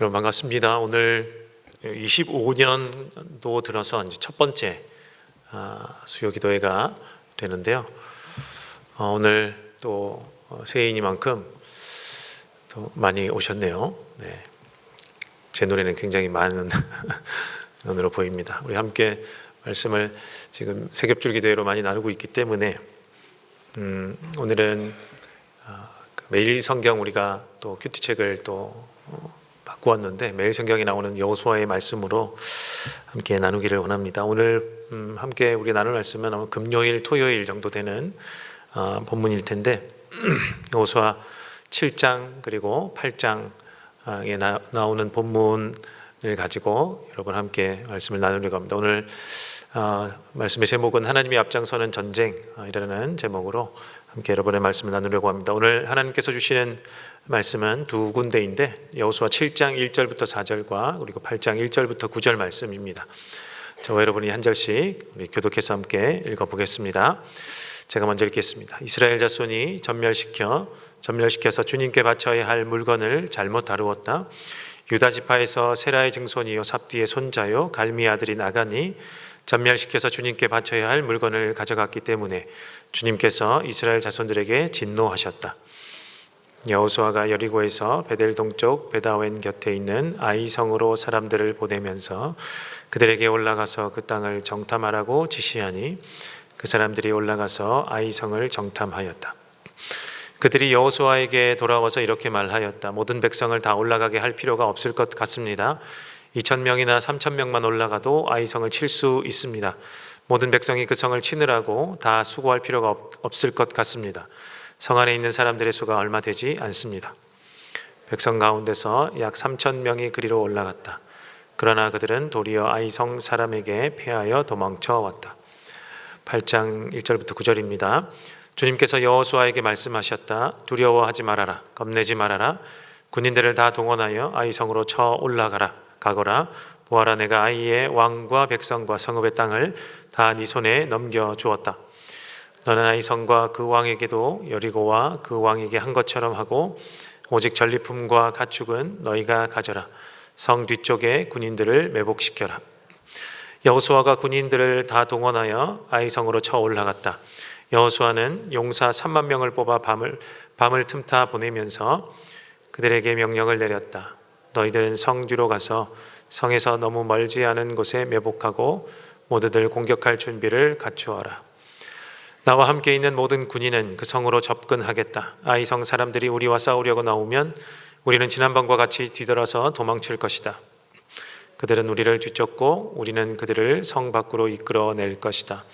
여러분 반갑습니다. 오늘 25년도 들어서 이제 첫 번째 수요 기도회가 되는데요. 오늘 또 새해이니만큼 또 많이 오셨네요. 네. 제 노래는 굉장히 많은 눈으로 보입니다. 우리 함께 말씀을 지금 세겹줄 기도회로 많이 나누고 있기 때문에 오늘은 매일 성경 우리가 또 큐티책을 또 바꾸었는데 매일 성경에 나오는 여호수아의 말씀으로 함께 나누기를 원합니다. 오늘 함께 우리 나눌 말씀은 아마 금요일, 토요일 정도 되는 본문일 텐데 여호수아 7장 그리고 8장에 나오는 본문을 가지고 여러분 함께 말씀을 나누려고 합니다. 오늘 말씀의 제목은 하나님이 앞장서는 전쟁이라는 제목으로 함께 여러분의 말씀을 나누려고 합니다. 오늘 하나님께서 주시는 말씀은 두 군데인데 여호수아 7장 1절부터 4절과 그리고 8장 1절부터 9절 말씀입니다. 저와 여러분이 한 절씩 우리 교독해서 함께 읽어보겠습니다. 제가 먼저 읽겠습니다. 이스라엘 자손이 전멸시켜서 주님께 바쳐야 할 물건을 잘못 다루었다. 유다 지파에서 세라의 증손이요 삽디의 손자요 갈미 아들인 아간이 전멸시켜서 주님께 바쳐야 할 물건을 가져갔기 때문에 주님께서 이스라엘 자손들에게 진노하셨다. 여호수아가 여리고에서 베델 동쪽 베다웬 곁에 있는 아이성으로 사람들을 보내면서 그들에게 올라가서 그 땅을 정탐하라고 지시하니 그 사람들이 올라가서 아이성을 정탐하였다. 그들이 여호수아에게 돌아와서 이렇게 말하였다. 모든 백성을 다 올라가게 할 필요가 없을 것 같습니다. 2,000명이나 3,000명만 올라가도 아이성을 칠 수 있습니다. 모든 백성이 그 성을 치느라고 다 수고할 필요가 없을 것 같습니다. 성 안에 있는 사람들의 수가 얼마 되지 않습니다. 백성 가운데서 약 3,000명이 그리로 올라갔다. 그러나 그들은 도리어 아이성 사람에게 패하여 도망쳐 왔다. 8장 1절부터 9절입니다. 주님께서 여호수아에게 말씀하셨다. 두려워하지 말아라. 겁내지 말아라. 군인들을 다 동원하여 아이성으로 쳐 올라가라. 가거라. 보아라, 내가 아이의 왕과 백성과 성읍의 땅을 다 네 손에 넘겨주었다. 너는 아이성과 그 왕에게도 여리고와 그 왕에게 한 것처럼 하고 오직 전리품과 가축은 너희가 가져라. 성 뒤쪽에 군인들을 매복시켜라. 여호수아가 군인들을 다 동원하여 아이성으로 쳐 올라갔다. 여호수아는 용사 3만 명을 뽑아 밤을 틈타 보내면서 그들에게 명령을 내렸다. 너희들은 성 뒤로 가서 성에서 너무 멀지 않은 곳에 매복하고 모두들 공격할 준비를 갖추어라. 나와 함께 있는 모든 군인은 그 성으로 접근하겠다. 아이성 사람들이 우리와 싸우려고 나오면 우리는 지난번과 같이 뒤돌아서 도망칠 것이다. 그들은 우리를 뒤쫓고 우리는 그들을 성 밖으로 이끌어낼 것이다.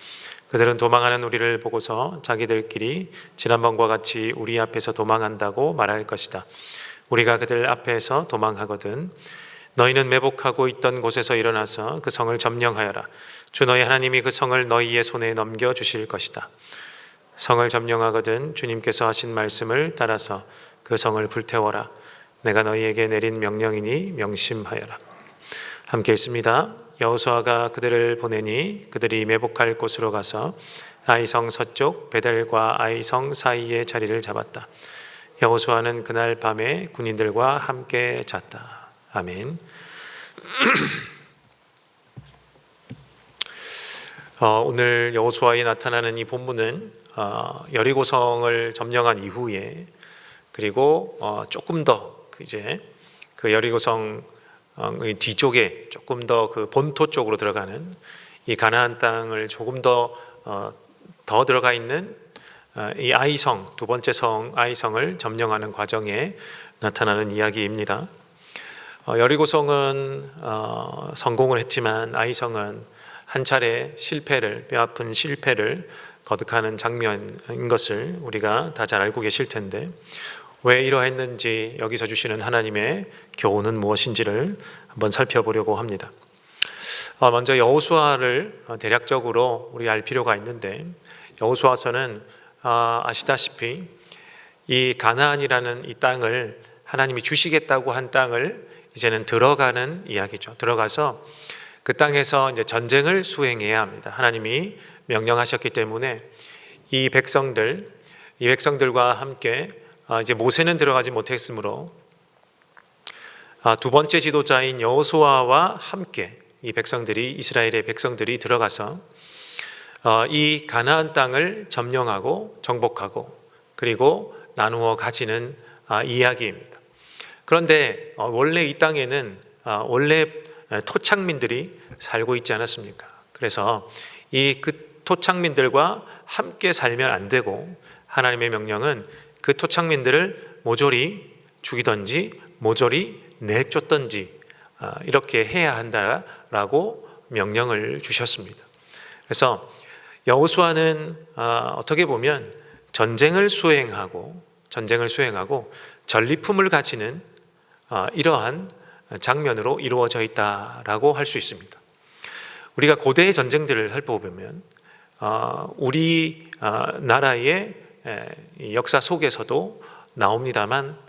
그들은 도망하는 우리를 보고서 자기들끼리 지난번과 같이 우리 앞에서 도망한다고 말할 것이다. 우리가 그들 앞에서 도망하거든 너희는 매복하고 있던 곳에서 일어나서 그 성을 점령하여라. 주 너희 하나님이 그 성을 너희의 손에 넘겨주실 것이다. 성을 점령하거든 주님께서 하신 말씀을 따라서 그 성을 불태워라. 내가 너희에게 내린 명령이니 명심하여라. 함께 읽습니다. 여호수아가 그들을 보내니 그들이 매복할 곳으로 가서 아이성 서쪽 베델과 아이성 사이에 자리를 잡았다. 여호수아는 그날 밤에 군인들과 함께 잤다. 아멘. 오늘 여호수아에 나타나는 이 본문은 여리고성을 점령한 이후에 그리고 조금 더 이제 그 여리고성 뒤쪽에 조금 더 그 본토 쪽으로 들어가는 이 가나안 땅을 조금 더 들어가 있는 이 아이성, 두 번째 성 아이성을 점령하는 과정에 나타나는 이야기입니다. 여리고성은 성공을 했지만 아이성은 한 차례 뼈아픈 실패를 거듭하는 장면인 것을 우리가 다 잘 알고 계실 텐데 왜 이러했는지 여기서 주시는 하나님의 교훈은 무엇인지를 한번 살펴보려고 합니다. 먼저 여호수아를 대략적으로 우리 알 필요가 있는데 여호수아서는 아시다시피 이 가나안이라는 이 땅을 하나님이 주시겠다고 한 땅을 이제는 들어가는 이야기죠. 들어가서 그 땅에서 이제 전쟁을 수행해야 합니다. 하나님이 명령하셨기 때문에 이 백성들과 함께 이제 모세는 들어가지 못했으므로 두 번째 지도자인 여호수아와 함께 이 백성들이, 이스라엘의 백성들이 들어가서 이 가나안 땅을 점령하고 정복하고 그리고 나누어 가지는 이야기입니다. 그런데 원래 이 땅에는 원래 토착민들이 살고 있지 않았습니까? 그래서 그 토착민들과 함께 살면 안 되고, 하나님의 명령은 그 토착민들을 모조리 죽이든지 모조리 내쫓든지 이렇게 해야 한다라고 명령을 주셨습니다. 그래서 여호수아는 어떻게 보면 전쟁을 수행하고 전리품을 가지는 이러한 장면으로 이루어져 있다라고 할 수 있습니다. 우리가 고대의 전쟁들을 살펴보면 우리 나라의 역사 속에서도 나옵니다만,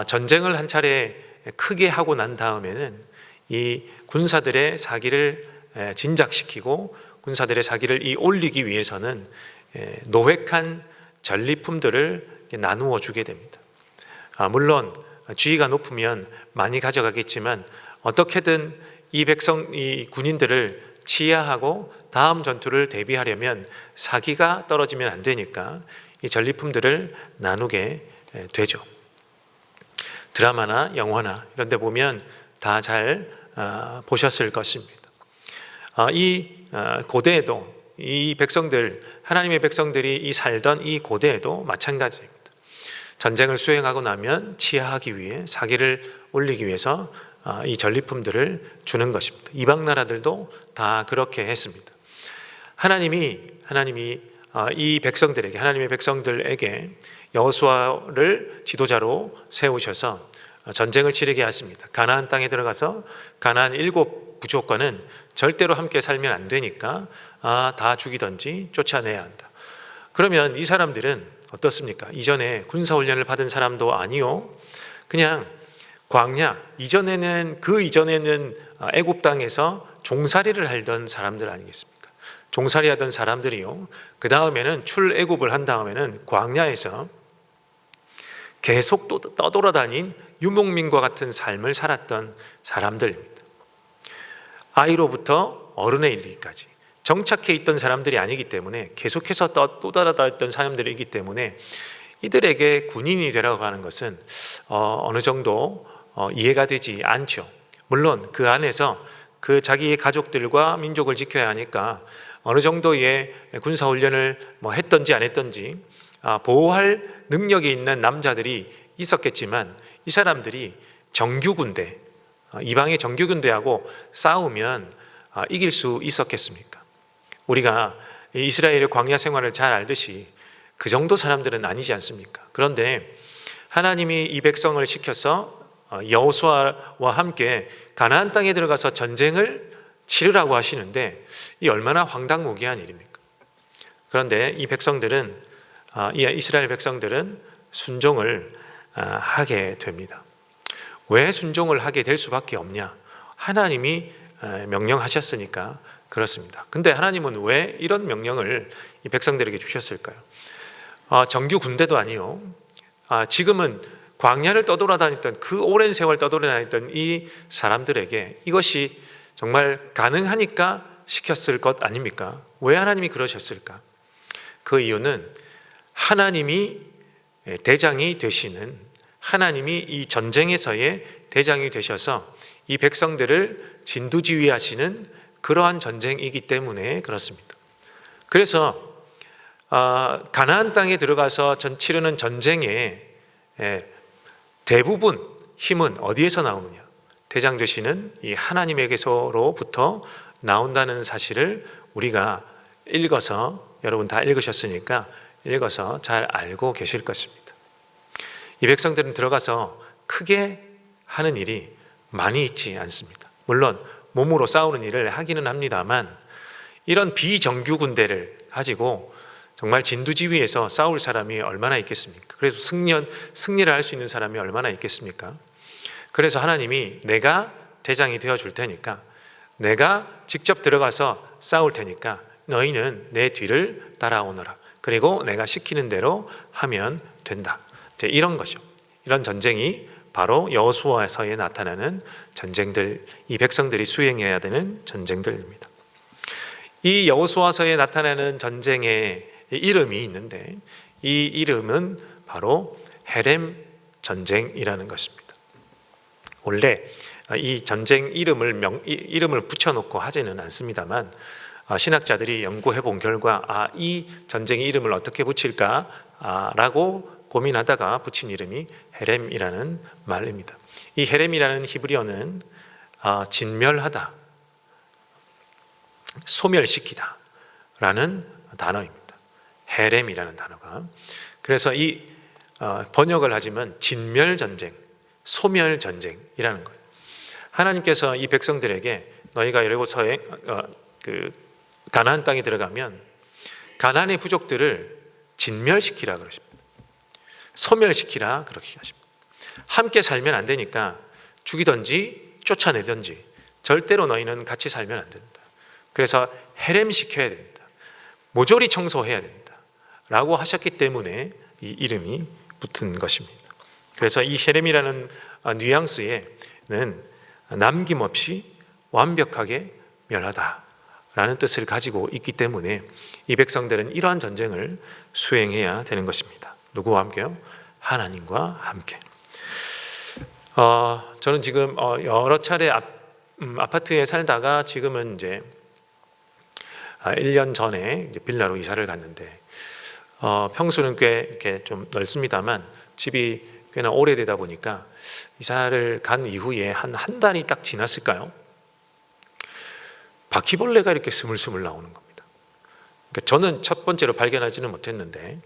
전쟁을 한 차례 크게 하고 난 다음에는 이 군사들의 사기를 진작시키고 군사들의 사기를 올리기 위해서는 노획한 전리품들을 나누어 주게 됩니다. 물론 지위가 높으면 많이 가져가겠지만 어떻게든 이 군인들을 치하하고 다음 전투를 대비하려면 사기가 떨어지면 안 되니까 이 전리품들을 나누게 되죠. 드라마나 영화나 이런 데 보면 다 잘 보셨을 것입니다. 이 고대에도 이 백성들, 하나님의 백성들이 이 살던 이 고대에도 마찬가지입니다. 전쟁을 수행하고 나면 치하하기 위해, 사기를 올리기 위해서 이 전리품들을 주는 것입니다. 이방 나라들도 다 그렇게 했습니다. 하나님이 이 백성들에게, 하나님의 백성들에게 여호수아를 지도자로 세우셔서 전쟁을 치르게 하십니다. 가나안 땅에 들어가서 가나안 7 부족과는 절대로 함께 살면 안 되니까 다 죽이든지 쫓아내야 한다. 그러면 이 사람들은 어떻습니까? 이전에 군사훈련을 받은 사람도 아니요, 그냥 광야, 그 이전에는 애굽 땅에서 종살이를 하던 사람들 아니겠습니까? 종살이 하던 사람들이요, 그 다음에는 출애굽을 한 다음에는 광야에서 계속 떠돌아다닌 유목민과 같은 삶을 살았던 사람들입니다. 아이로부터 어른에 이르기까지 정착해 있던 사람들이 아니기 때문에, 계속해서 떠돌아다녔던 사람들이기 때문에 이들에게 군인이 되라고 하는 것은 어느 정도 이해가 되지 않죠. 물론 그 안에서 그 자기의 가족들과 민족을 지켜야 하니까 어느 정도의 군사훈련을 했던지 안 했던지 보호할 능력이 있는 남자들이 있었겠지만, 이 사람들이 정규군대, 이방의 정규군대하고 싸우면 이길 수 있었겠습니까? 우리가 이스라엘의 광야 생활을 잘 알듯이 그 정도 사람들은 아니지 않습니까? 그런데 하나님이 이 백성을 시켜서 여호수아와 함께 가나안 땅에 들어가서 전쟁을 치르라고 하시는데, 이 얼마나 황당무계한 일입니까? 그런데 이 이스라엘 백성들은 순종을 하게 됩니다. 왜 순종을 하게 될 수밖에 없냐? 하나님이 명령하셨으니까 그렇습니다. 근데 하나님은 왜 이런 명령을 이 백성들에게 주셨을까요? 정규 군대도 아니요, 지금은 광야를 떠돌아다녔던, 그 오랜 세월 떠돌아다녔던 이 사람들에게 이것이 정말 가능하니까 시켰을 것 아닙니까? 왜 하나님이 그러셨을까? 그 이유는 하나님이 대장이 되시는, 하나님이 이 전쟁에서의 대장이 되셔서 이 백성들을 진두지휘하시는 그러한 전쟁이기 때문에 그렇습니다. 그래서 가나안 땅에 들어가서 치르는 전쟁의 대부분 힘은 어디에서 나오느냐? 대장 되시는 이 하나님에게서로부터 나온다는 사실을 우리가 읽어서, 여러분 다 읽으셨으니까 읽어서 잘 알고 계실 것입니다. 이 백성들은 들어가서 크게 하는 일이 많이 있지 않습니다. 물론 몸으로 싸우는 일을 하기는 합니다만, 이런 비정규 군대를 가지고 정말 진두지휘에서 싸울 사람이 얼마나 있겠습니까? 그래서 승리를 할 수 있는 사람이 얼마나 있겠습니까? 그래서 하나님이 내가 대장이 되어줄 테니까, 내가 직접 들어가서 싸울 테니까 너희는 내 뒤를 따라오너라. 그리고 내가 시키는 대로 하면 된다. 이런 거죠. 이런 전쟁이 바로 여호수아서에 나타나는 전쟁들, 이 백성들이 수행해야 되는 전쟁들입니다. 이 여호수아서에 나타나는 전쟁의 이름이 있는데 이 이름은 바로 헤렘 전쟁이라는 것입니다. 원래 이 전쟁 이름을 붙여놓고 하지는 않습니다만 신학자들이 연구해 본 결과 이 전쟁의 이름을 어떻게 붙일까라고 고민하다가 붙인 이름이 헤렘이라는 말입니다. 이 헤렘이라는 히브리어는 진멸하다, 소멸시키다 라는 단어입니다. 헤렘이라는 단어가. 그래서 이 번역을 하지만 진멸전쟁, 소멸전쟁이라는 거예요. 하나님께서 이 백성들에게 너희가 여리고서에 가나안 땅에 들어가면 가나안의 부족들을 진멸시키라 그러십니다. 소멸시키라 그렇게 하십니다. 함께 살면 안 되니까 죽이든지 쫓아내든지 절대로 너희는 같이 살면 안 된다. 그래서 헤렘시켜야 된다. 모조리 청소해야 된다 라고 하셨기 때문에 이 이름이 붙은 것입니다. 그래서 이 헤렘이라는 뉘앙스에는 남김없이 완벽하게 멸하다 라는 뜻을 가지고 있기 때문에 이 백성들은 이러한 전쟁을 수행해야 되는 것입니다. 누구와 함께요? 하나님과 함께. 저는 지금 여러 차례 아파트에 살다가 지금은 이제 1년 전에 빌라로 이사를 갔는데 평수는 꽤 이렇게 좀 넓습니다만 집이 꽤나 오래되다 보니까 이사를 간 이후에 한 달이 딱 지났을까요? 바퀴벌레가 이렇게 스물스물 나오는 겁니다. 그러니까 저는 첫 번째로 발견하지는 못했는데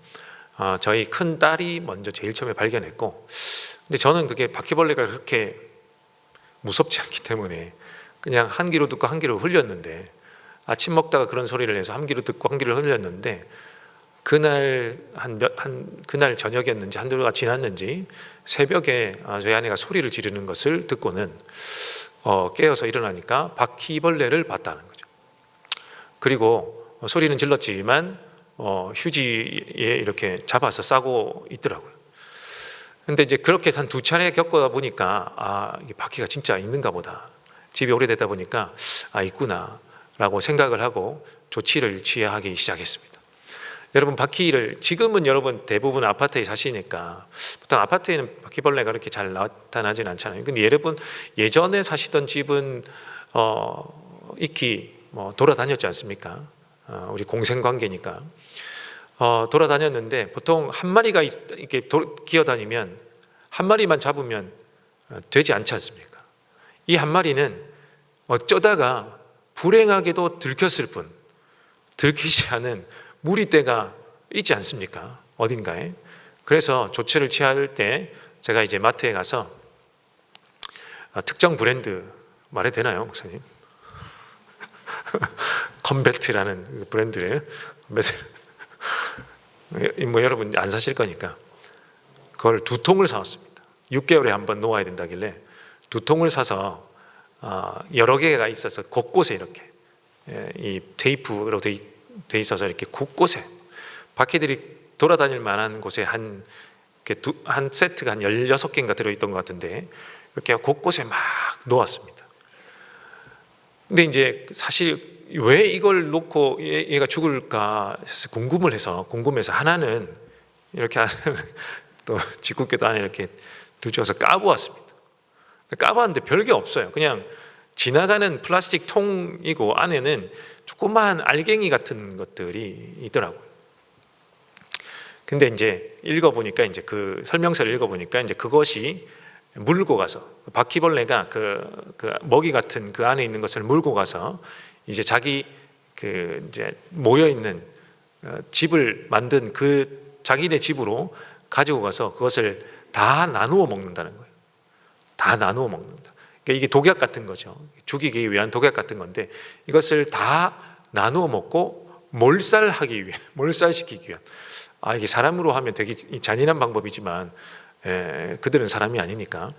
저희 큰 딸이 먼저 제일 처음에 발견했고, 근데 저는 그게 바퀴벌레가 그렇게 무섭지 않기 때문에 그냥 한 귀로 듣고 한 귀로 흘렸는데, 아침 먹다가 그런 소리를 해서 한 귀로 듣고 한 귀로 흘렸는데 그날 그날 저녁이었는지 한두가 지났는지 새벽에 저희 아내가 소리를 지르는 것을 듣고는 깨어서 일어나니까 바퀴벌레를 봤다는 거죠. 그리고 소리는 질렀지만 휴지에 이렇게 잡아서 싸고 있더라고요. 근데 이제 그렇게 한 2차례 겪어다 보니까 이게 바퀴가 진짜 있는가 보다. 집이 오래되다 보니까 있구나 라고 생각을 하고 조치를 취하기 시작했습니다. 여러분, 바퀴를 지금은 여러분 대부분 아파트에 사시니까 보통 아파트에는 바퀴벌레가 그렇게 잘 나타나진 않잖아요. 근데 여러분 예전에 사시던 집은 익히 돌아다녔지 않습니까? 우리 공생관계니까 돌아다녔는데 보통 한 마리가 이렇게 기어다니면 한 마리만 잡으면 되지 않지 않습니까? 이 한 마리는 어쩌다가 불행하게도 들켰을 뿐 들키지 않은 무리떼가 있지 않습니까? 어딘가에. 그래서 조치를 취할 때 제가 이제 마트에 가서 특정 브랜드 말해도 되나요, 목사님? 컴배트라는 브랜드래요. 여러분 안 사실 거니까 그걸 2통을 사왔습니다. 6개월에 한 번 놓아야 된다길래 2통을 사서 여러 개가 있어서 곳곳에 이렇게 이 테이프로 돼 있어서 이렇게 곳곳에 바퀴들이 돌아다닐 만한 곳에 한 세트가 한 16개인가 들어있던 것 같은데 이렇게 곳곳에 막 놓았습니다. 근데 이제 사실 왜 이걸 놓고 얘가 죽을까 해서 궁금해서 하나는 이렇게 또 직구께도 안에 이렇게 들쳐서 까보았습니다. 까봤는데 별게 없어요. 그냥 지나가는 플라스틱 통이고 안에는 조그마한 알갱이 같은 것들이 있더라고요. 근데 이제 읽어보니까 이제 그 설명서를 읽어보니까 이제 그것이 물고 가서 바퀴벌레가 그 먹이 같은 그 안에 있는 것을 물고 가서 이제 자기 이제 모여 있는 집을 만든 그 자기네 집으로 가지고 가서 그것을 다 나누어 먹는다는 거예요. 다 나누어 먹는다. 그러니까 이게 독약 같은 거죠. 죽이기 위한 독약 같은 건데 이것을 다 나누어 먹고 몰살시키기 위한. 이게 사람으로 하면 되게 잔인한 방법이지만 그들은 사람이 아니니까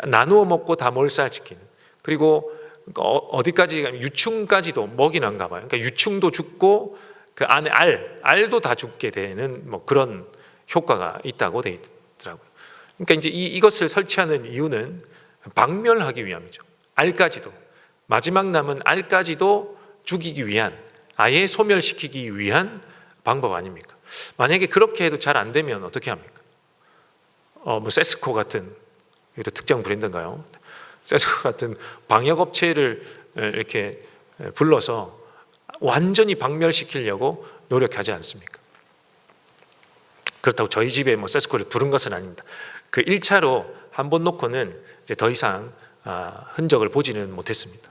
나누어 먹고 다 몰살시키는. 그리고 어디까지 유충까지도 먹이는가 봐요. 그러니까 유충도 죽고 그 안에 알도 다 죽게 되는 그런 효과가 있다고 돼 있더라고요. 그러니까 이제 이것을 설치하는 이유는 박멸하기 위함이죠. 알까지도, 마지막 남은 알까지도 죽이기 위한, 아예 소멸시키기 위한 방법 아닙니까? 만약에 그렇게 해도 잘 안 되면 어떻게 합니까? 뭐 세스코 같은, 이것도 특정 브랜드인가요? 세스코 같은 방역업체를 이렇게 불러서 완전히 박멸시키려고 노력하지 않습니까? 그렇다고 저희 집에 뭐 세스코를 부른 것은 아닙니다. 그 1차로 한 번 놓고는 이제 더 이상 흔적을 보지는 못했습니다.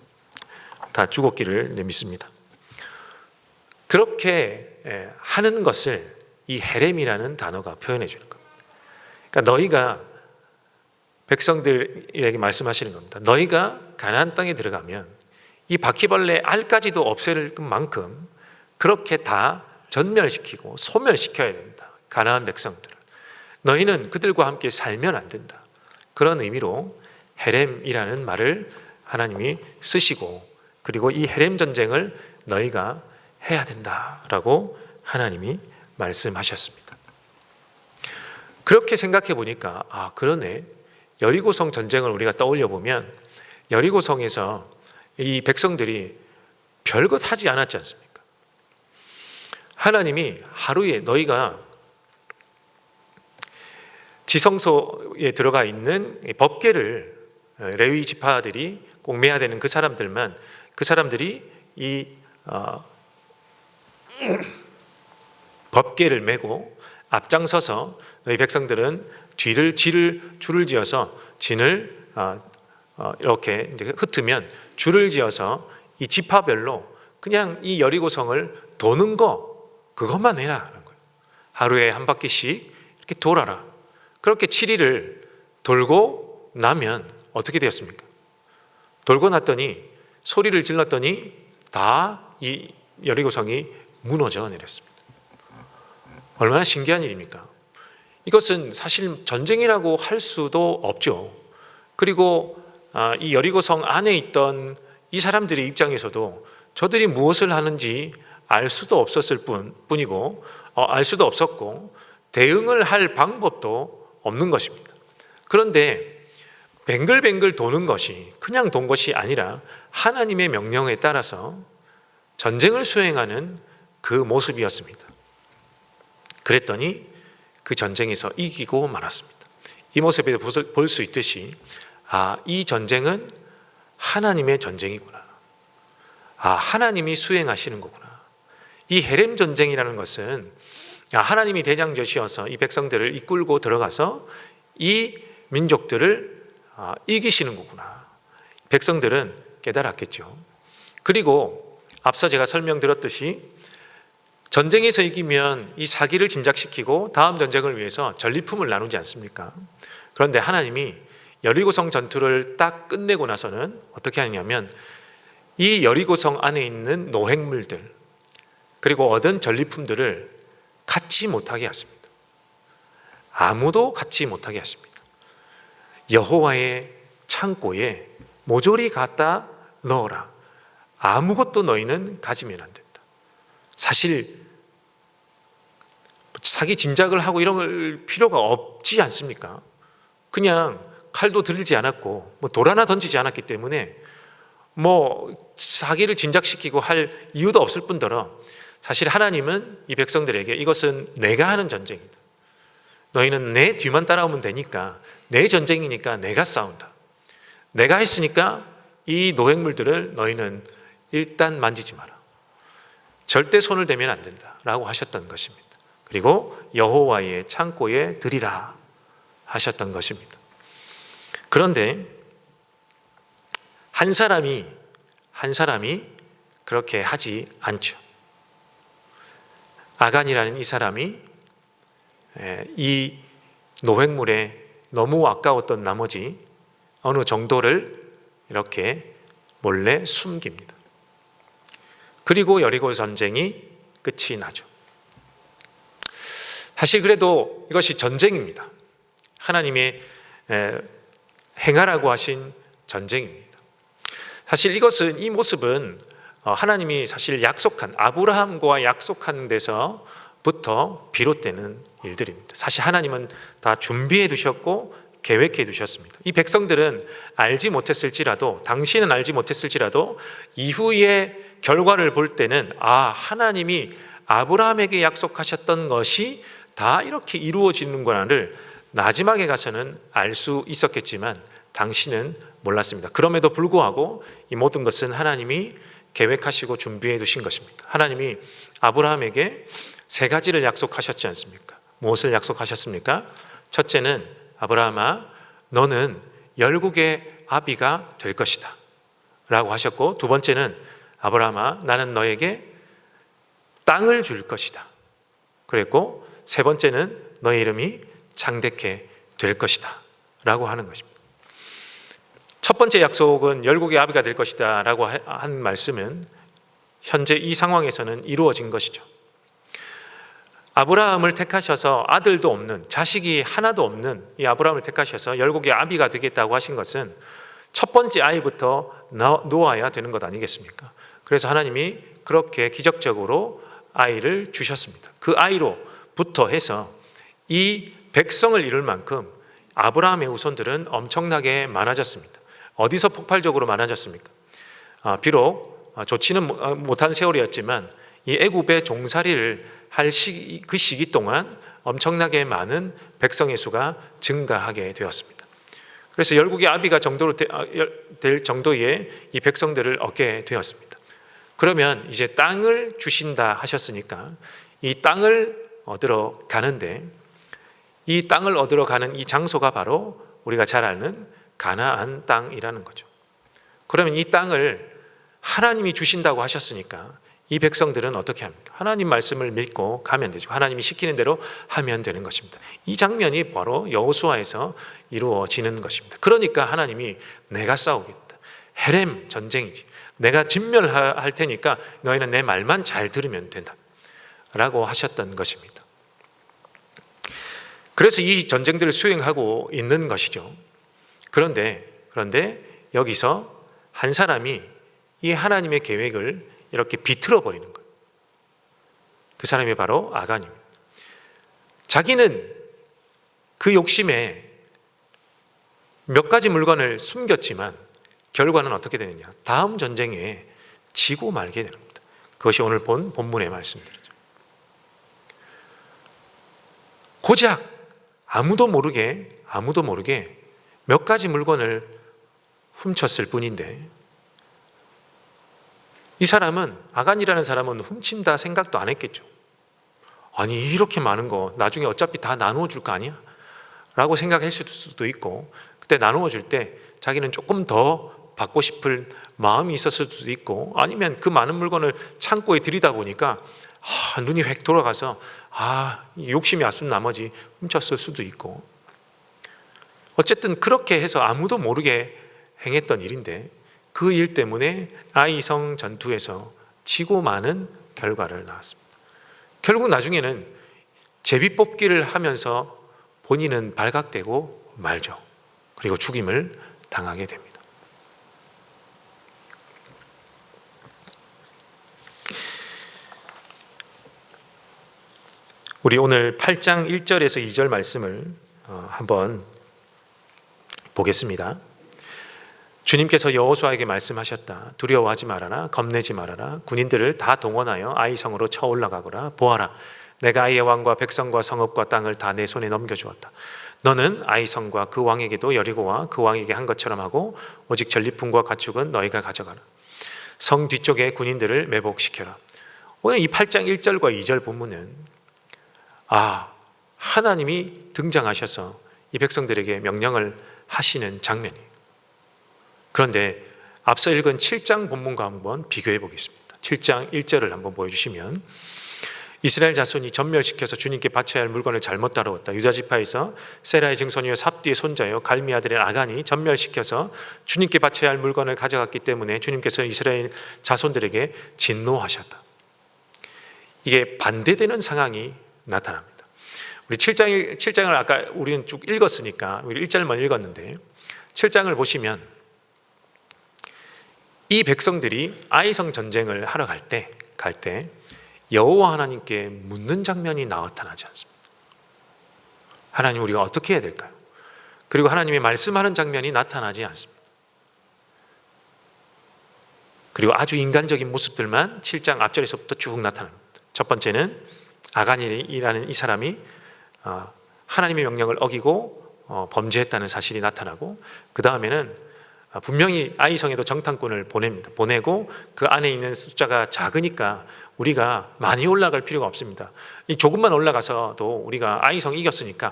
다 죽었기를 믿습니다. 그렇게 하는 것을 이 헤렘이라는 단어가 표현해 주는 겁니다. 그러니까 너희가 백성들에게 말씀하시는 겁니다. 너희가 가나안 땅에 들어가면 이 바퀴벌레 알까지도 없앨 만큼 그렇게 다 전멸시키고 소멸시켜야 된다. 가나안 백성들을. 너희는 그들과 함께 살면 안 된다. 그런 의미로 헤렘이라는 말을 하나님이 쓰시고, 그리고 이 헤렘 전쟁을 너희가 해야 된다라고 하나님이 말씀하셨습니다. 그렇게 생각해 보니까 그러네. 여리고성 전쟁을 우리가 떠올려 보면 여리고성에서 이 백성들이 별것 하지 않았지 않습니까? 하나님이 하루에 너희가 지성소에 들어가 있는 법궤를 레위 지파들이 꼭 메야 되는 그 사람들이 이 법궤를 메고 앞장서서 너희 백성들은 줄을 지어서 진을 이렇게 이제 흩으면 줄을 지어서 이 지파별로 그냥 이 여리고성을 도는 그것만 해라. 하루에 한 바퀴씩 이렇게 돌아라. 그렇게 7일을 돌고 나면 어떻게 되었습니까? 돌고 났더니 소리를 질렀더니 다 이 여리고성이 무너져 내렸습니다. 얼마나 신기한 일입니까? 이것은 사실 전쟁이라고 할 수도 없죠. 그리고 이 여리고성 안에 있던 이 사람들의 입장에서도 저들이 무엇을 하는지 알 수도 없었을 뿐이고 알 수도 없었고 대응을 할 방법도 없는 것입니다. 그런데 뱅글뱅글 도는 것이 그냥 돈 것이 아니라 하나님의 명령에 따라서 전쟁을 수행하는 그 모습이었습니다. 그랬더니 그 전쟁에서 이기고 말았습니다. 이 모습에서 볼 수 있듯이 이 전쟁은 하나님의 전쟁이구나. 하나님이 수행하시는 거구나. 이 헤렘 전쟁이라는 것은 하나님이 대장저시여서 이 백성들을 이끌고 들어가서 이 민족들을 이기시는 거구나. 백성들은 깨달았겠죠. 그리고 앞서 제가 설명드렸듯이 전쟁에서 이기면 이 사기를 진작시키고 다음 전쟁을 위해서 전리품을 나누지 않습니까? 그런데 하나님이 여리고성 전투를 딱 끝내고 나서는 어떻게 하냐면 이 여리고성 안에 있는 노획물들 그리고 얻은 전리품들을 갖지 못하게 하십니다. 아무도 갖지 못하게 하십니다. 여호와의 창고에 모조리 갖다 넣어라. 아무것도 너희는 가지면 안 된다. 사실 사기 진작을 하고 이런 필요가 없지 않습니까? 그냥 칼도 들지 않았고 돌 하나 던지지 않았기 때문에 사기를 진작시키고 할 이유도 없을 뿐더러 사실 하나님은 이 백성들에게 이것은 내가 하는 전쟁이다. 너희는 내 뒤만 따라오면 되니까 내 전쟁이니까 내가 싸운다. 내가 했으니까 이 노획물들을 너희는 일단 만지지 마라. 절대 손을 대면 안 된다 라고 하셨던 것입니다. 그리고 여호와의 창고에 드리라 하셨던 것입니다. 그런데 한 사람이 그렇게 하지 않죠. 아간이라는 이 사람이 이 노획물에 너무 아까웠던 나머지 어느 정도를 이렇게 몰래 숨깁니다. 그리고 여리고 전쟁이 끝이 나죠. 사실 그래도 이것이 전쟁입니다. 하나님의 행하라고 하신 전쟁입니다. 사실 이 모습은 하나님이 사실 아브라함과 약속한 데서 부터 비롯되는 일들입니다. 사실 하나님은 다 준비해 두셨고 계획해 두셨습니다. 이 백성들은 알지 못했을지라도, 당신은 알지 못했을지라도 이후의 결과를 볼 때는 하나님이 아브라함에게 약속하셨던 것이 다 이렇게 이루어지는구나를 마지막에 가서는 알 수 있었겠지만 당신은 몰랐습니다. 그럼에도 불구하고 이 모든 것은 하나님이 계획하시고 준비해 두신 것입니다. 하나님이 아브라함에게 세 가지를 약속하셨지 않습니까? 무엇을 약속하셨습니까? 첫째는 아브라함아, 너는 열국의 아비가 될 것이다 라고 하셨고, 두 번째는 아브라함아, 나는 너에게 땅을 줄 것이다 그랬고, 세 번째는 너의 이름이 창대케 될 것이다 라고 하는 것입니다. 첫 번째 약속은 열국의 아비가 될 것이다 라고 한 말씀은 현재 이 상황에서는 이루어진 것이죠. 아브라함을 택하셔서 아들도 없는, 자식이 하나도 없는 이 아브라함을 택하셔서 열국의 아비가 되겠다고 하신 것은 첫 번째 아이부터 놓아야 되는 것 아니겠습니까? 그래서 하나님이 그렇게 기적적으로 아이를 주셨습니다. 그 아이로부터 해서 이 백성을 이룰 만큼 아브라함의 후손들은 엄청나게 많아졌습니다. 어디서 폭발적으로 많아졌습니까? 비록 좋지는 못한 세월이었지만 이 애굽의 종살이를 할 그 시기 동안 엄청나게 많은 백성의 수가 증가하게 되었습니다. 그래서 열국의 아비가 될 정도의 이 백성들을 얻게 되었습니다. 그러면 이제 땅을 주신다 하셨으니까 이 땅을 얻으러 가는데, 이 땅을 얻으러 가는 이 장소가 바로 우리가 잘 아는 가나안 땅이라는 거죠. 그러면 이 땅을 하나님이 주신다고 하셨으니까 이 백성들은 어떻게 합니까? 하나님 말씀을 믿고 가면 되죠. 하나님이 시키는 대로 하면 되는 것입니다. 이 장면이 바로 여호수아에서 이루어지는 것입니다. 그러니까 하나님이 내가 싸우겠다, 헤렘 전쟁이지, 내가 진멸할 테니까 너희는 내 말만 잘 들으면 된다 라고 하셨던 것입니다. 그래서 이 전쟁들을 수행하고 있는 것이죠. 그런데 여기서 한 사람이 이 하나님의 계획을 이렇게 비틀어 버리는 거예요. 그 사람이 바로 아간입니다. 자기는 그 욕심에 몇 가지 물건을 숨겼지만 결과는 어떻게 되느냐? 다음 전쟁에 지고 말게 됩니다. 그것이 오늘 본 본문의 말씀들이죠. 고작 아무도 모르게 몇 가지 물건을 훔쳤을 뿐인데, 이 사람은, 아간이라는 사람은 훔친다 생각도 안 했겠죠. 아니 이렇게 많은 거 나중에 어차피 다 나누어 줄 거 아니야? 라고 생각했을 수도 있고, 그때 나누어 줄 때 자기는 조금 더 받고 싶을 마음이 있었을 수도 있고, 아니면 그 많은 물건을 창고에 들이다 보니까 눈이 획 돌아가서 욕심이 앞선 나머지 훔쳤을 수도 있고, 어쨌든 그렇게 해서 아무도 모르게 행했던 일인데 그 일 때문에 아이성 전투에서 지고 마는 결과를 낳았습니다. 결국 나중에는 제비뽑기를 하면서 본인은 발각되고 말죠. 그리고 죽임을 당하게 됩니다. 우리 오늘 8장 1절에서 2절 말씀을 한번 보겠습니다. 주님께서 여호수아에게 말씀하셨다. 두려워하지 말아라. 겁내지 말아라. 군인들을 다 동원하여 아이성으로 쳐 올라가거라. 보아라. 내가 아이의 왕과 백성과 성읍과 땅을 다 내 손에 넘겨주었다. 너는 아이성과 그 왕에게도 여리고와 그 왕에게 한 것처럼 하고 오직 전리품과 가축은 너희가 가져가라. 성 뒤쪽에 군인들을 매복시켜라. 오늘 이 8장 1절과 2절 본문은 하나님이 등장하셔서 이 백성들에게 명령을 하시는 장면이에요. 그런데 앞서 읽은 7장 본문과 한번 비교해 보겠습니다. 7장 1절을 한번 보여주시면, 이스라엘 자손이 전멸시켜서 주님께 바쳐야 할 물건을 잘못 따라왔다. 유다 지파에서 세라의 증손이요 삽디의 손자요 갈미 아들인 아간이 전멸시켜서 주님께 바쳐야 할 물건을 가져갔기 때문에 주님께서 이스라엘 자손들에게 진노하셨다. 이게 반대되는 상황이 나타납니다. 우리 7장을 아까 우리는 쭉 읽었으니까 우리 1절만 읽었는데, 7장을 보시면 이 백성들이 아이성 전쟁을 하러 갈 때 여호와 하나님께 묻는 장면이 나타나지 않습니다. 하나님, 우리가 어떻게 해야 될까요? 그리고 하나님이 말씀하는 장면이 나타나지 않습니다. 그리고 아주 인간적인 모습들만 7장 앞절에서부터 쭉 나타납니다. 첫 번째는 아간이라는 이 사람이 하나님의 명령을 어기고 범죄했다는 사실이 나타나고, 그 다음에는 분명히 아이성에도 정탐꾼을 보냅니다. 보내고 그 안에 있는 숫자가 작으니까 우리가 많이 올라갈 필요가 없습니다. 이 조금만 올라가서도 우리가 아이성 이겼으니까,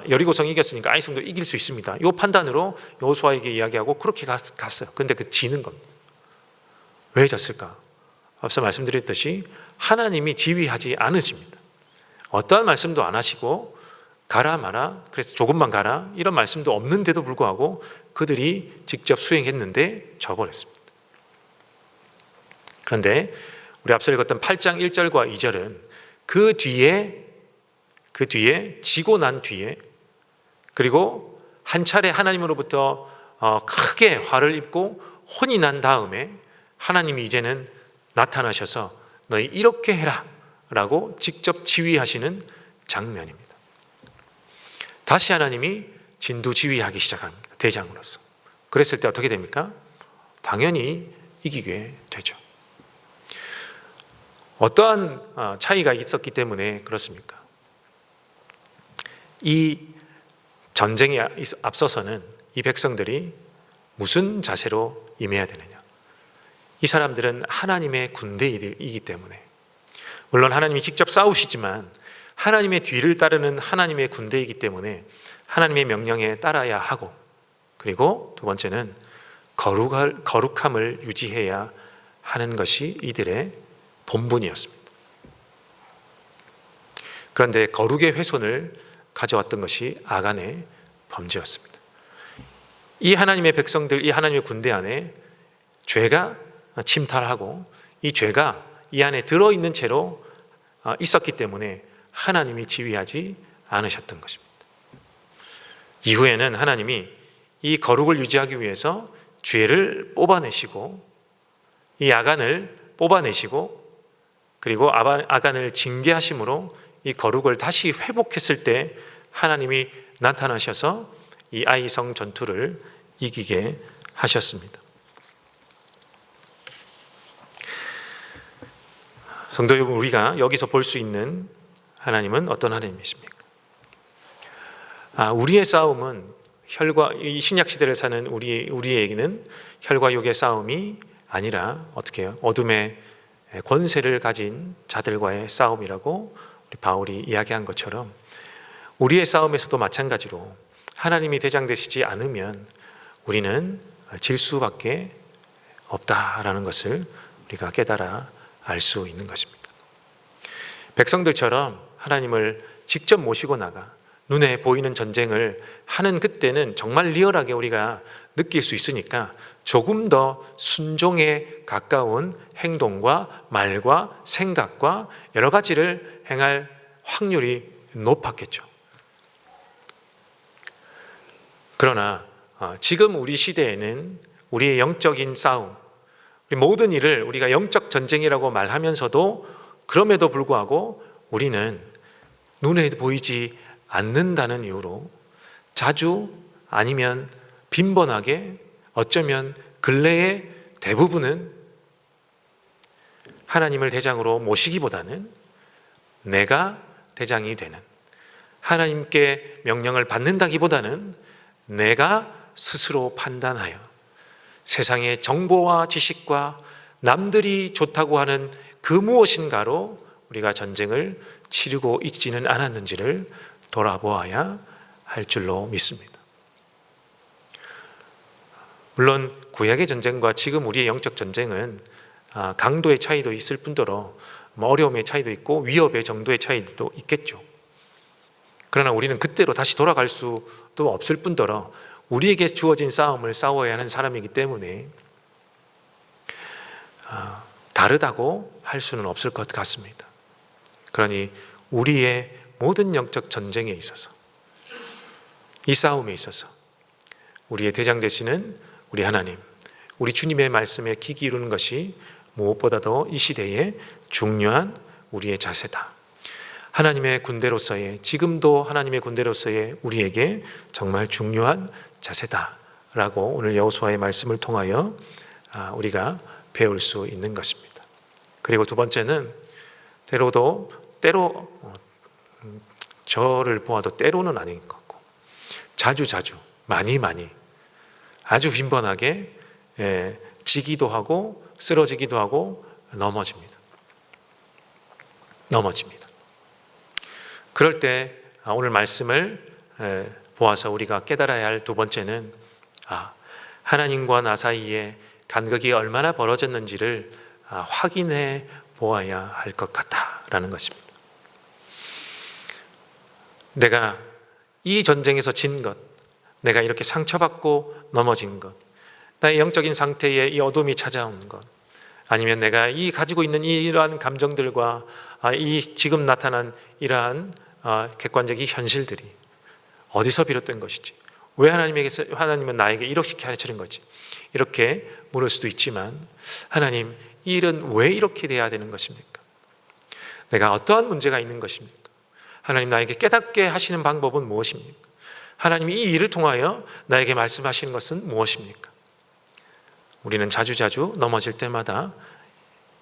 여리고성 이겼으니까 아이성도 이길 수 있습니다. 이 판단으로 여호수아에게 이야기하고 그렇게 갔어요. 그런데 그 지는 겁니다. 왜 졌을까? 앞서 말씀드렸듯이 하나님이 지휘하지 않으십니다. 어떠한 말씀도 안 하시고 가라 마라, 그래서 조금만 가라, 이런 말씀도 없는데도 불구하고 그들이 직접 수행했는데 져버렸습니다. 그런데 우리 앞서 읽었던 8장 1절과 2절은 그 뒤에 지고 난 뒤에, 그리고 한 차례 하나님으로부터 크게 화를 입고 혼이 난 다음에 하나님이 이제는 나타나셔서 너희 이렇게 해라 라고 직접 지휘하시는 장면입니다. 다시 하나님이 진두지휘하기 시작합니다. 대장으로서. 그랬을 때 어떻게 됩니까? 당연히 이기게 되죠. 어떠한 차이가 있었기 때문에 그렇습니까? 이 전쟁에 앞서서는 이 백성들이 무슨 자세로 임해야 되느냐? 이 사람들은 하나님의 군대이기 때문에, 물론 하나님이 직접 싸우시지만 하나님의 뒤를 따르는 하나님의 군대이기 때문에 하나님의 명령에 따라야 하고, 그리고 두 번째는 거룩함을 유지해야 하는 것이 이들의 본분이었습니다. 그런데 거룩의 훼손을 가져왔던 것이 아간의 범죄였습니다. 이 하나님의 백성들, 이 하나님의 군대 안에 죄가 침탈하고 이 죄가 이 안에 들어있는 채로 있었기 때문에 하나님이 지휘하지 않으셨던 것입니다. 이후에는 하나님이 이 거룩을 유지하기 위해서 죄를 뽑아내시고 이 아간을 뽑아내시고, 그리고 아간을 징계하심으로 이 거룩을 다시 회복했을 때 하나님이 나타나셔서 이 아이성 전투를 이기게 하셨습니다. 성도 여러분, 우리가 여기서 볼 수 있는 하나님은 어떤 하나님이십니까? 우리의 싸움은 이 신약 시대를 사는 우리에게는 혈과 육의 싸움이 아니라 어떻게 해요? 어둠의 권세를 가진 자들과의 싸움이라고 우리 바울이 이야기한 것처럼, 우리의 싸움에서도 마찬가지로 하나님이 대장 되시지 않으면 우리는 질 수밖에 없다라는 것을 우리가 깨달아 알 수 있는 것입니다. 백성들처럼 하나님을 직접 모시고 나가 눈에 보이는 전쟁을 하는 그때는 정말 리얼하게 우리가 느낄 수 있으니까 조금 더 순종에 가까운 행동과 말과 생각과 여러 가지를 행할 확률이 높았겠죠. 그러나 지금 우리 시대에는 우리의 영적인 싸움, 모든 일을 우리가 영적 전쟁이라고 말하면서도 그럼에도 불구하고 우리는 눈에 보이지 않는다는 이유로 자주, 아니면 빈번하게, 어쩌면 근래의 대부분은 하나님을 대장으로 모시기보다는 내가 대장이 되는, 하나님께 명령을 받는다기보다는 내가 스스로 판단하여 세상의 정보와 지식과 남들이 좋다고 하는 그 무엇인가로 우리가 전쟁을 치르고 있지는 않았는지를 돌아보아야 할 줄로 믿습니다. 물론 구약의 전쟁과 지금 우리의 영적 전쟁은 강도의 차이도 있을 뿐더러 어려움의 차이도 있고 위협의 정도의 차이도 있겠죠. 그러나 우리는 그때로 다시 돌아갈 수도 없을 뿐더러 우리에게 주어진 싸움을 싸워야 하는 사람이기 때문에 다르다고 할 수는 없을 것 같습니다. 그러니 우리의 모든 영적 전쟁에 있어서, 이 싸움에 있어서 우리의 대장 되시는 우리 하나님, 우리 주님의 말씀에 귀 기울이는 것이 무엇보다도 이 시대의 중요한 우리의 자세다. 하나님의 군대로서의, 지금도 하나님의 군대로서의 우리에게 정말 중요한 자세다라고 오늘 여호수아의 말씀을 통하여 우리가 배울 수 있는 것입니다. 그리고 두 번째는 때로 저를 보아도 때로는 아닌 것 같고 자주 많이 아주 빈번하게 지기도 하고 쓰러지기도 하고 넘어집니다. 그럴 때 오늘 말씀을 보아서 우리가 깨달아야 할 두 번째는 하나님과 나 사이에 간극이 얼마나 벌어졌는지를 확인해 보아야 할 것 같다라는 것입니다. 내가 이 전쟁에서 진 것, 내가 이렇게 상처받고 넘어진 것, 나의 영적인 상태에 이 어둠이 찾아온 것, 아니면 내가 이 가지고 있는 이러한 감정들과 이 지금 나타난 이러한 객관적인 현실들이 어디서 비롯된 것이지? 왜 하나님은 나에게 이렇게 가르치는 거지? 이렇게 물을 수도 있지만 하나님, 이 일은 왜 이렇게 돼야 되는 것입니까? 내가 어떠한 문제가 있는 것입니까? 하나님, 나에게 깨닫게 하시는 방법은 무엇입니까? 하나님이 이 일을 통하여 나에게 말씀하시는 것은 무엇입니까? 우리는 자주 넘어질 때마다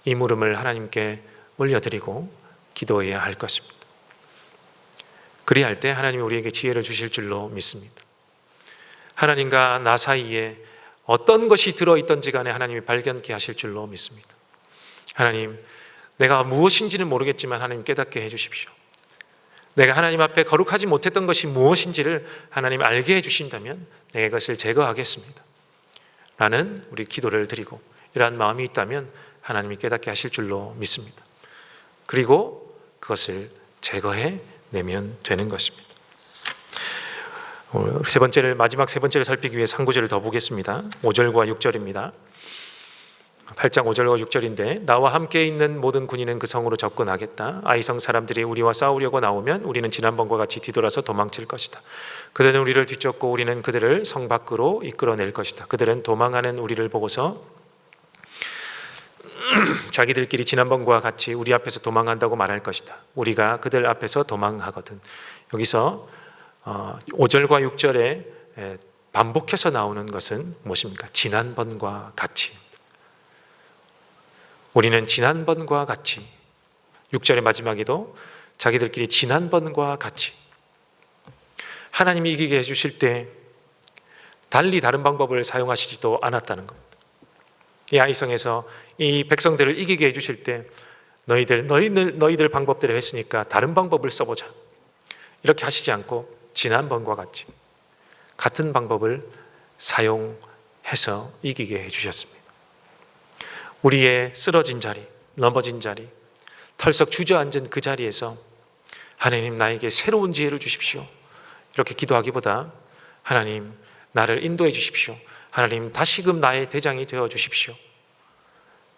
이 물음을 하나님께 올려드리고 기도해야 할 것입니다. 그리할 때 하나님이 우리에게 지혜를 주실 줄로 믿습니다. 하나님과 나 사이에 어떤 것이 들어있던지 간에 하나님이 발견케 하실 줄로 믿습니다. 하나님, 내가 무엇인지는 모르겠지만 하나님 깨닫게 해주십시오. 내가 하나님 앞에 거룩하지 못했던 것이 무엇인지를 하나님 알게 해주신다면 내가 그것을 제거하겠습니다 라는 우리 기도를 드리고, 이러한 마음이 있다면 하나님이 깨닫게 하실 줄로 믿습니다. 그리고 그것을 제거해 내면 되는 것입니다. 마지막 세 번째를 살피기 위해 3구절을 더 보겠습니다. 5절과 6절입니다. 8장 5절과 6절인데, 나와 함께 있는 모든 군인은 그 성으로 접근하겠다. 아이성 사람들이 우리와 싸우려고 나오면 우리는 지난번과 같이 뒤돌아서 도망칠 것이다. 그들은 우리를 뒤쫓고 우리는 그들을 성 밖으로 이끌어낼 것이다. 그들은 도망하는 우리를 보고서 자기들끼리 지난번과 같이 우리 앞에서 도망한다고 말할 것이다. 우리가 그들 앞에서 도망하거든. 여기서 5절과 6절에 반복해서 나오는 것은 무엇입니까? 지난번과 같이. 우리는 지난번과 같이. 6절의 마지막에도 자기들끼리 지난번과 같이. 하나님이 이기게 해주실 때 달리 다른 방법을 사용하시지도 않았다는 겁니다. 이 아이성에서 이 백성들을 이기게 해주실 때 너희들 방법대로 했으니까 다른 방법을 써보자, 이렇게 하시지 않고 지난번과 같이 같은 방법을 사용해서 이기게 해주셨습니다. 우리의 쓰러진 자리, 넘어진 자리, 털썩 주저앉은 그 자리에서 하나님, 나에게 새로운 지혜를 주십시오, 이렇게 기도하기보다 하나님, 나를 인도해 주십시오, 하나님, 다시금 나의 대장이 되어 주십시오,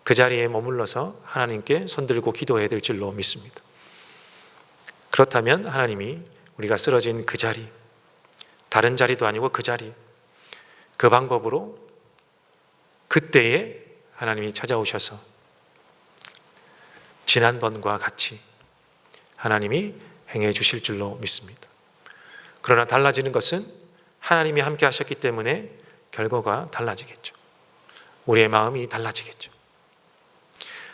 그 자리에 머물러서 하나님께 손들고 기도해야 될 줄로 믿습니다. 그렇다면 하나님이 우리가 쓰러진 그 자리, 다른 자리도 아니고 그 자리, 그 방법으로 그때에 하나님이 찾아오셔서 지난번과 같이 하나님이 행해 주실 줄로 믿습니다. 그러나 달라지는 것은 하나님이 함께 하셨기 때문에 결과가 달라지겠죠. 우리의 마음이 달라지겠죠.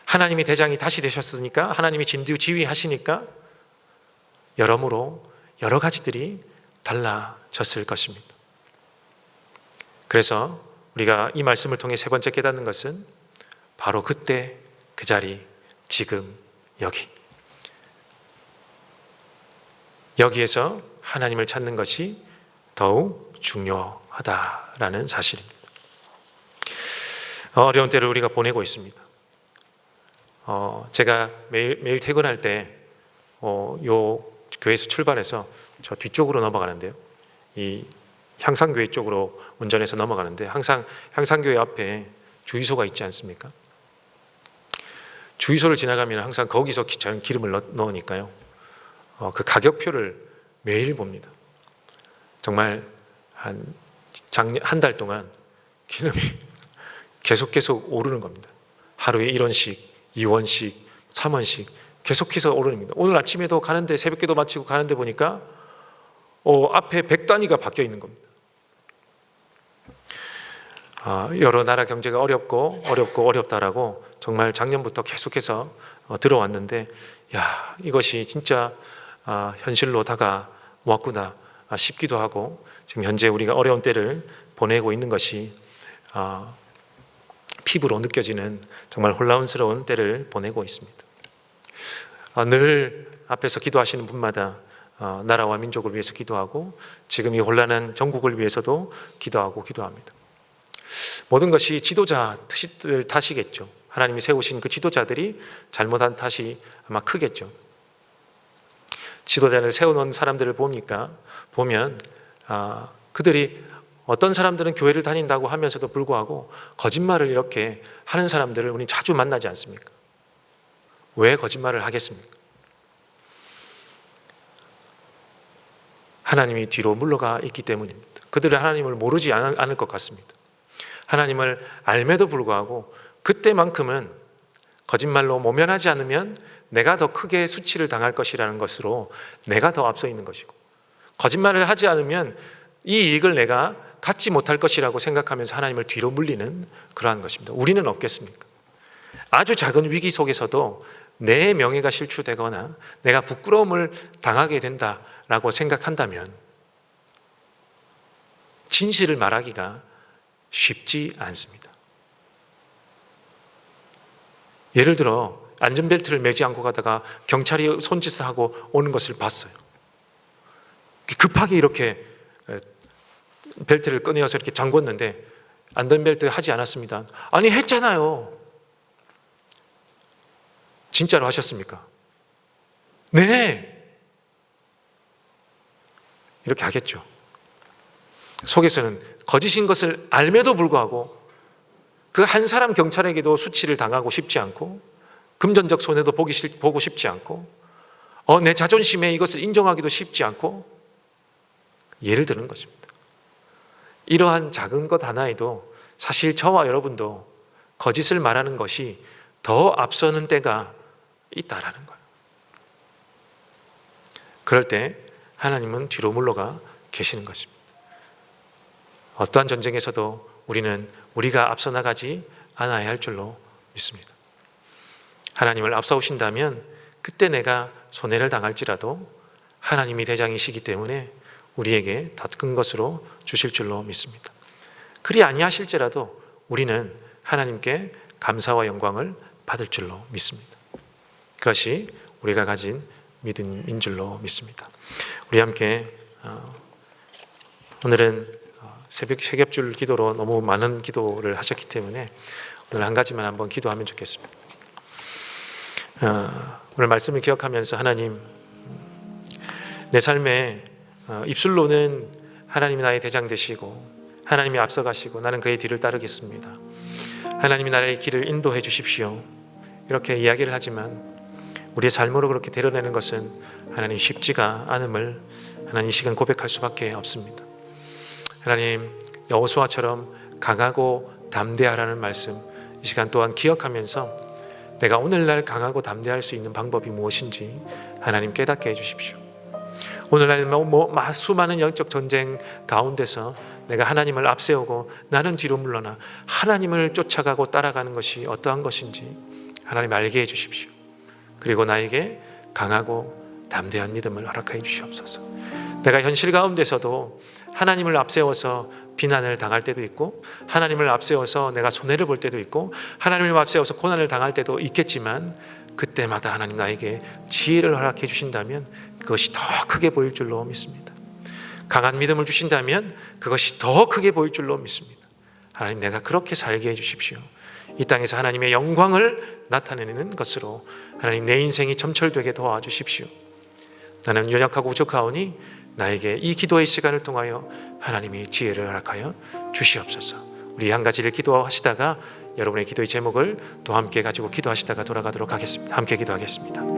하나님이 대장이 다시 되셨으니까, 하나님이 지휘하시니까 여러모로 여러 가지들이 달라졌을 것입니다. 그래서 우리가 이 말씀을 통해 세 번째 깨닫는 것은 바로 그때, 그 자리, 지금, 여기에서 하나님을 찾는 것이 더욱 중요하다라는 사실입니다. 어려운 때를 우리가 보내고 있습니다. 제가 매일 퇴근할 때 요 교회에서 출발해서 저 뒤쪽으로 넘어가는데요, 이 향상교회 쪽으로 운전해서 넘어가는데 항상 향상교회 앞에 주유소가 있지 않습니까? 주유소를 지나가면 항상 거기서 기름을 넣으니까요, 그 가격표를 매일 봅니다. 정말 한 달 동안 기름이 계속 오르는 겁니다. 하루에 1원씩, 2원씩, 3원씩 계속해서 오릅니다. 오늘 아침에도 가는데 새벽기도 마치고 가는데 보니까 앞에 100단위가 바뀌어 있는 겁니다. 여러 나라 경제가 어렵다라고 정말 작년부터 계속해서 들어왔는데, 이것이 진짜 현실로 다가왔구나 싶기도 하고, 지금 현재 우리가 어려운 때를 보내고 있는 것이 피부로 느껴지는 정말 혼란스러운 때를 보내고 있습니다. 늘 앞에서 기도하시는 분마다 나라와 민족을 위해서 기도하고, 지금 이 혼란한 전국을 위해서도 기도합니다. 모든 것이 지도자 탓이겠죠. 하나님이 세우신 그 지도자들이 잘못한 탓이 아마 크겠죠. 지도자를 세워놓은 사람들을 보면 그들이 어떤 사람들은 교회를 다닌다고 하면서도 불구하고 거짓말을 이렇게 하는 사람들을 우리 자주 만나지 않습니까? 왜 거짓말을 하겠습니까? 하나님이 뒤로 물러가 있기 때문입니다. 그들은 하나님을 모르지 않을 것 같습니다. 하나님을 알매도 불구하고 그때만큼은 거짓말로 모면하지 않으면 내가 더 크게 수치를 당할 것이라는 것으로 내가 더 앞서 있는 것이고, 거짓말을 하지 않으면 이 이익을 내가 갖지 못할 것이라고 생각하면서 하나님을 뒤로 물리는 그러한 것입니다. 우리는 없겠습니까? 아주 작은 위기 속에서도 내 명예가 실추되거나 내가 부끄러움을 당하게 된다라고 생각한다면 진실을 말하기가 쉽지 않습니다. 예를 들어 안전벨트를 매지 않고 가다가 경찰이 손짓을 하고 오는 것을 봤어요. 급하게 이렇게 벨트를 꺼내어서 이렇게 잠궜는데 안전벨트 하지 않았습니다. 아니, 했잖아요. 진짜로 하셨습니까? 네. 이렇게 하겠죠. 속에서는 거짓인 것을 알매도 불구하고 그 한 사람 경찰에게도 수치를 당하고 싶지 않고, 금전적 손해도 보고 싶지 않고, 내 자존심에 이것을 인정하기도 쉽지 않고 예를 드는 것입니다. 이러한 작은 것 하나에도 사실 저와 여러분도 거짓을 말하는 것이 더 앞서는 때가 있다라는 거예요. 그럴 때 하나님은 뒤로 물러가 계시는 것입니다. 어떠한 전쟁에서도 우리는 우리가 앞서 나가지 않아야 할 줄로 믿습니다. 하나님을 앞서오신다면 그때 내가 손해를 당할지라도 하나님이 대장이시기 때문에 우리에게 더 큰 것으로 주실 줄로 믿습니다. 그리 아니하실지라도 우리는 하나님께 감사와 영광을 받을 줄로 믿습니다. 그것이 우리가 가진 믿음인 줄로 믿습니다. 우리 함께 오늘은 새벽 세겹줄 기도로 너무 많은 기도를 하셨기 때문에 오늘 한 가지만 한번 기도하면 좋겠습니다. 오늘 말씀을 기억하면서 하나님, 내 삶에 입술로는 하나님이 나의 대장 되시고 하나님이 앞서가시고 나는 그의 뒤를 따르겠습니다, 하나님이 나의 길을 인도해 주십시오, 이렇게 이야기를 하지만 우리의 삶으로 그렇게 드러내는 것은 하나님 쉽지가 않음을 하나님 이 시간 고백할 수밖에 없습니다. 하나님, 여호수아처럼 강하고 담대하라는 말씀 이 시간 또한 기억하면서 내가 오늘날 강하고 담대할 수 있는 방법이 무엇인지 하나님 깨닫게 해주십시오. 오늘날 수많은 영적 전쟁 가운데서 내가 하나님을 앞세우고 나는 뒤로 물러나 하나님을 쫓아가고 따라가는 것이 어떠한 것인지 하나님 알게 해주십시오. 그리고 나에게 강하고 담대한 믿음을 허락해 주시옵소서. 내가 현실 가운데서도 하나님을 앞세워서 비난을 당할 때도 있고, 하나님을 앞세워서 내가 손해를 볼 때도 있고, 하나님을 앞세워서 고난을 당할 때도 있겠지만 그때마다 하나님 나에게 지혜를 허락해 주신다면 그것이 더 크게 보일 줄로 믿습니다. 강한 믿음을 주신다면 그것이 더 크게 보일 줄로 믿습니다. 하나님, 내가 그렇게 살게 해주십시오. 이 땅에서 하나님의 영광을 나타내는 것으로 하나님 내 인생이 점철되게 도와주십시오. 나는 연약하고 부족하오니 나에게 이 기도의 시간을 통하여 하나님이 지혜를 허락하여 주시옵소서. 우리 한 가지를 기도하시다가 여러분의 기도의 제목을 또 함께 가지고 기도하시다가 돌아가도록 하겠습니다. 함께 기도하겠습니다.